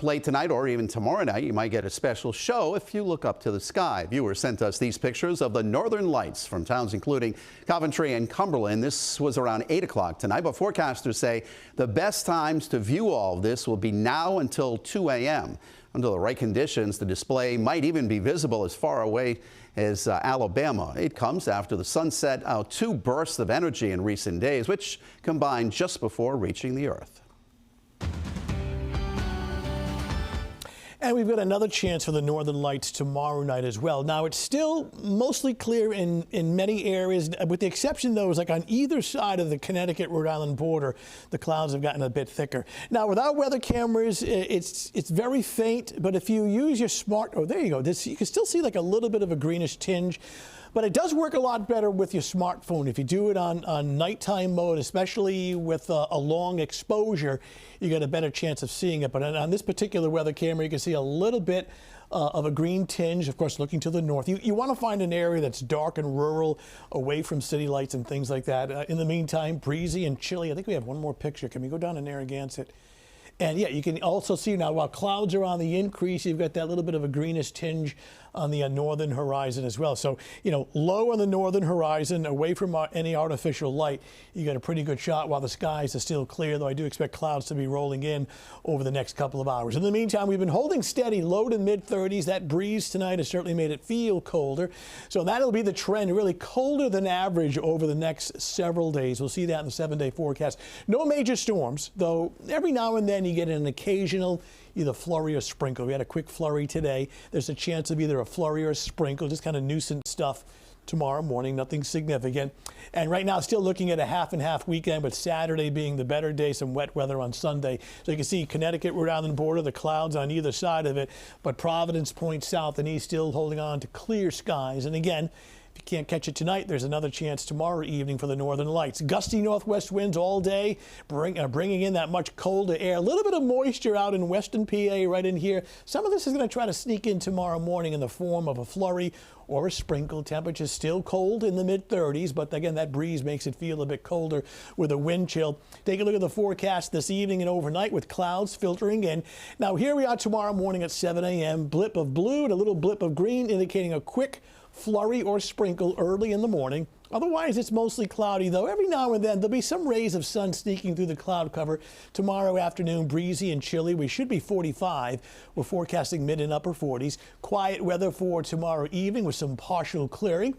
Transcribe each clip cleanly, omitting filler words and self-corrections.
Late tonight or even tomorrow night, you might get a special show if you look up to the sky. Viewers sent us these pictures of the northern lights from towns including Coventry and Cumberland. This was around 8 o'clock tonight, but forecasters say the best times to view all of this will be now until 2 a.m. Under the right conditions, the display might even be visible as far away as Alabama. It comes after the sun set out two bursts of energy in recent days, which combined just before reaching the Earth. And we've got another chance for the northern lights tomorrow night as well. Now, it's still mostly clear in many areas, with the exception, though, is like on either side of the Connecticut-Rhode Island border, the clouds have gotten a bit thicker. Now, without weather cameras, it's very faint, but if you use your there you go. You can still see like a little bit of a greenish tinge. But it does work a lot better with your smartphone. If you do it on nighttime mode, especially with a long exposure, you get a better chance of seeing it. But on this particular weather camera, you can see a little bit of a green tinge, of course, looking to the north. You want to find an area that's dark and rural, away from city lights and things like that. In the meantime, breezy and chilly. I think we have one more picture. Can we go down in Narragansett? And yeah, you can also see now while clouds are on the increase, you've got that little bit of a greenish tinge on the northern horizon as well. So, you know, low on the northern horizon, away from any artificial light, you got a pretty good shot while the skies are still clear, though I do expect clouds to be rolling in over the next couple of hours. In the meantime, we've been holding steady, low to mid-30s. That breeze tonight has certainly made it feel colder. So that'll be the trend, really colder than average over the next several days. We'll see that in the 7-day forecast. No major storms, though every now and then you get an occasional either flurry or sprinkle. We had a quick flurry today. There's a chance of either a flurry or a sprinkle, just kind of nuisance stuff tomorrow morning, nothing significant. And right now, still looking at a half and half weekend, with Saturday being the better day, some wet weather on Sunday. So you can see Connecticut, Rhode Island border, the clouds on either side of it, but Providence Point south and east still holding on to clear skies. And again, if you can't catch it tonight, there's another chance tomorrow evening for the northern lights. Gusty northwest winds all day, bringing in that much colder air. A little bit of moisture out in western PA right in here. Some of this is going to try to sneak in tomorrow morning in the form of a flurry or a sprinkle. Temperatures still cold in the mid-30s, but again, that breeze makes it feel a bit colder with a wind chill. Take a look at the forecast this evening and overnight with clouds filtering in. Now, here we are tomorrow morning at 7 a.m. Blip of blue and a little blip of green, indicating a quick flurry or sprinkle early in the morning. Otherwise, it's mostly cloudy, though. Every now and then, there'll be some rays of sun sneaking through the cloud cover. Tomorrow afternoon, breezy and chilly. We should be 45. We're forecasting mid and upper 40s. Quiet weather for tomorrow evening with some partial clearing.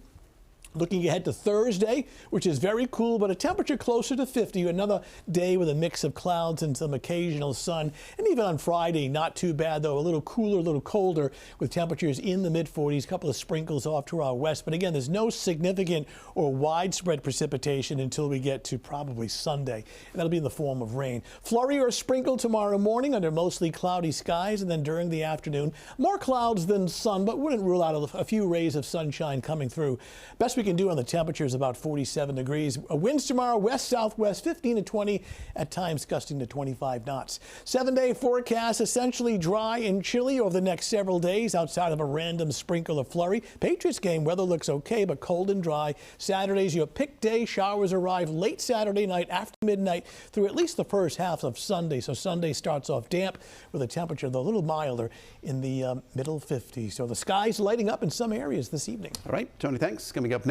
Looking ahead to Thursday, which is very cool, but a temperature closer to 50. Another day with a mix of clouds and some occasional sun. And even on Friday, not too bad, though. A little cooler, a little colder, with temperatures in the mid-40s. A couple of sprinkles off to our west. But again, there's no significant or widespread precipitation until we get to probably Sunday. And that'll be in the form of rain. Flurry or sprinkle tomorrow morning under mostly cloudy skies. And then during the afternoon, more clouds than sun, but wouldn't rule out a few rays of sunshine coming through. Best we can do on the temperature is about 47 degrees. Winds tomorrow, west-southwest, 15 to 20, at times gusting to 25 knots. 7-day forecast, essentially dry and chilly over the next several days outside of a random sprinkle or flurry. Patriots game, weather looks okay, but cold and dry. Saturday's your pick day. Showers arrive late Saturday night after midnight through at least the first half of Sunday. So Sunday starts off damp with a temperature, though a little milder, in the middle 50s. So the sky's lighting up in some areas this evening. All right, Tony, thanks. Coming up next.